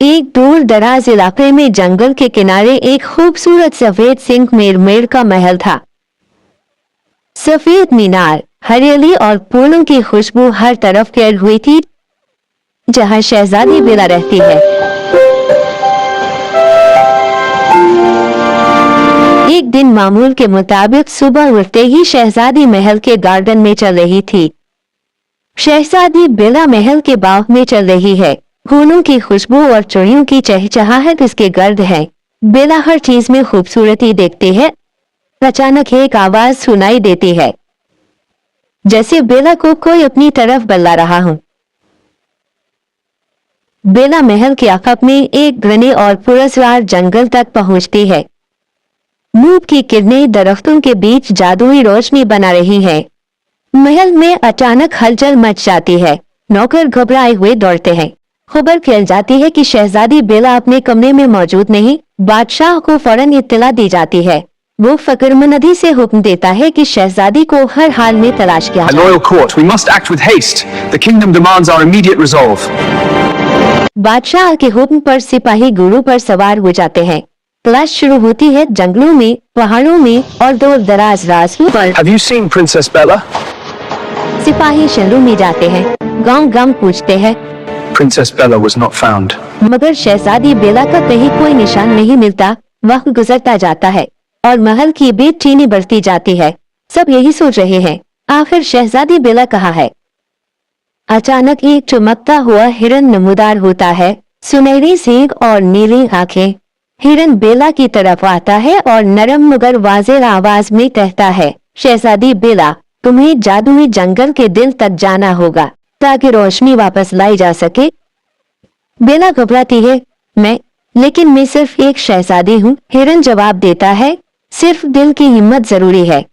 एक दूर दराज इलाके में जंगल के किनारे एक खूबसूरत सफेद सिंगमेर का महल था। सफेद मीनार, हरियाली और फूलों की खुशबू हर तरफ फैल हुई थी। जहां शहजादी बेला रहती है। एक दिन मामूल के मुताबिक सुबह उठते ही शहजादी महल के गार्डन में चल रही थी। शहजादी बेला महल के बाग में चल रही है। फूलों की खुशबू और चिड़ियों की चहचहाहट इसके गर्द है। बेला हर चीज में खूबसूरती देखती है। अचानक एक आवाज सुनाई देती है, जैसे बेला को कोई अपनी तरफ बुला रहा हो। बेला महल के आखिर में एक घने और पुरस्कार जंगल तक पहुंचती है। धूप की किरणें दरख्तों के बीच जादुई रोशनी बना रही है। महल में अचानक हलचल मच जाती है। नौकर घबराए हुए दौड़ते हैं। खबर फैल जाती है कि शहजादी बेला अपने कमरे में मौजूद नहीं। बादशाह को फौरन इत्तला दी जाती है। वो फकरमंदी से हुक्म देता है कि शहजादी को हर हाल में तलाश किया जाए। Loyal court, we must act with haste. The kingdom demands our immediate resolve. बादशाह के हुक्म पर सिपाही घोड़ों पर सवार हो जाते हैं। तलाश शुरू होती है जंगलों में, पहाड़ों में और दूर दराज रास्तों पर। Have you seen Princess Bella? सिपाही शहरों में जाते हैं, गांव-गांव पूछते हैं। Princess Bella was not found. मगर शहजादी बेला का कहीं कोई निशान नहीं मिलता। वक्त गुजरता जाता है और महल की बेचैनी बढ़ती जाती है। सब यही सोच रहे हैं, आखिर शहजादी बेला कहाँ है। अचानक एक चमकता हुआ हिरन नमूदार होता है। सुनहरी सींग और नीली आंखें। हिरन बेला की तरफ आता है और नरम मगर वाज़ेह आवाज में कहता है, शहजादी बेला, तुम्हें जादुई जंगल के दिल तक जाना होगा ताकि रोशनी वापस लाई जा सके। बेला घबराती है, लेकिन मैं सिर्फ एक शहजादी हूँ। हिरन जवाब देता है, सिर्फ दिल की हिम्मत जरूरी है।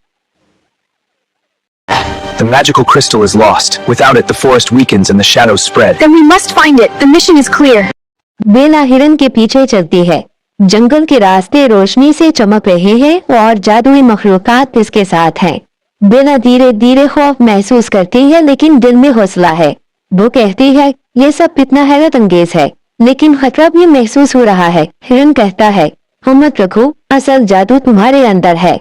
The magical crystal is lost. Without it, the forest weakens and the shadows spread. Then we must find it. The mission is clear. बेला हिरन के पीछे चलती है। जंगल के रास्ते रोशनी से चमक रहे हैं और जादुई मखलूकात इसके साथ हैं। बेला धीरे धीरे खौफ महसूस करती है, लेकिन दिल में हौसला है। वो कहती है, ये सब कितना हैरत अंगेज है, लेकिन खतरा भी महसूस हो रहा है। हिरन कहता है, हिम्मत रखो, असल जादू तुम्हारे अंदर है।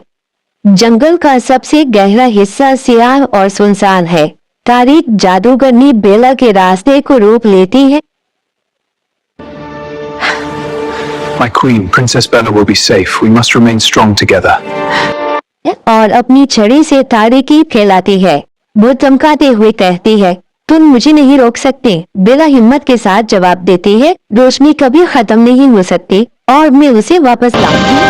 जंगल का सबसे गहरा हिस्सा सियाह और सुनसान है। तारीख जादूगरनी बेला के रास्ते को रोक लेती है। My queen, Princess Bella will be safe. We must remain strong together. और अपनी छड़ी से तारीकी फैलाती है। वो चमकाते हुए कहती है, तुम मुझे नहीं रोक सकते। बेला हिम्मत के साथ जवाब देती है, रोशनी कभी खत्म नहीं हो सकती और मैं उसे वापस लाऊंगी।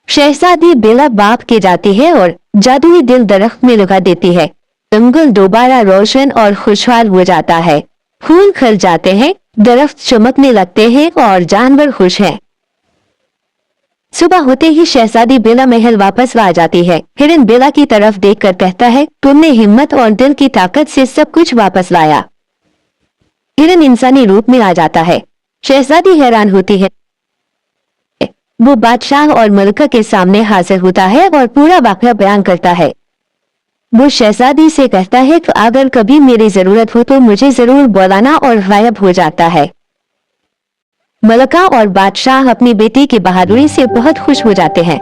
शहजादी बेला बाप के जाती है और जादुई दिल दरख्त में लगा देती है। जंगल दोबारा रोशन और खुशहाल हो जाता है। फूल खिल जाते हैं, दरख्त चमकने लगते हैं और जानवर खुश हैं। सुबह होते ही शहजादी बेला महल वापस आ जाती है। हिरन बेला की तरफ देखकर कहता है, तुमने हिम्मत और दिल की ताकत से सब कुछ वापस लाया। हिरन इंसानी रूप में आ जाता है। शहजादी हैरान होती है। वो बादशाह और मलका के सामने हाजिर होता है और पूरा वाक़या बयान करता है। वो शहजादी से कहता है कि अगर कभी मेरी जरूरत हो तो मुझे जरूर बुलाना, और गायब हो जाता है। मलका और बादशाह अपनी बेटी की बहादुरी से बहुत खुश हो जाते हैं।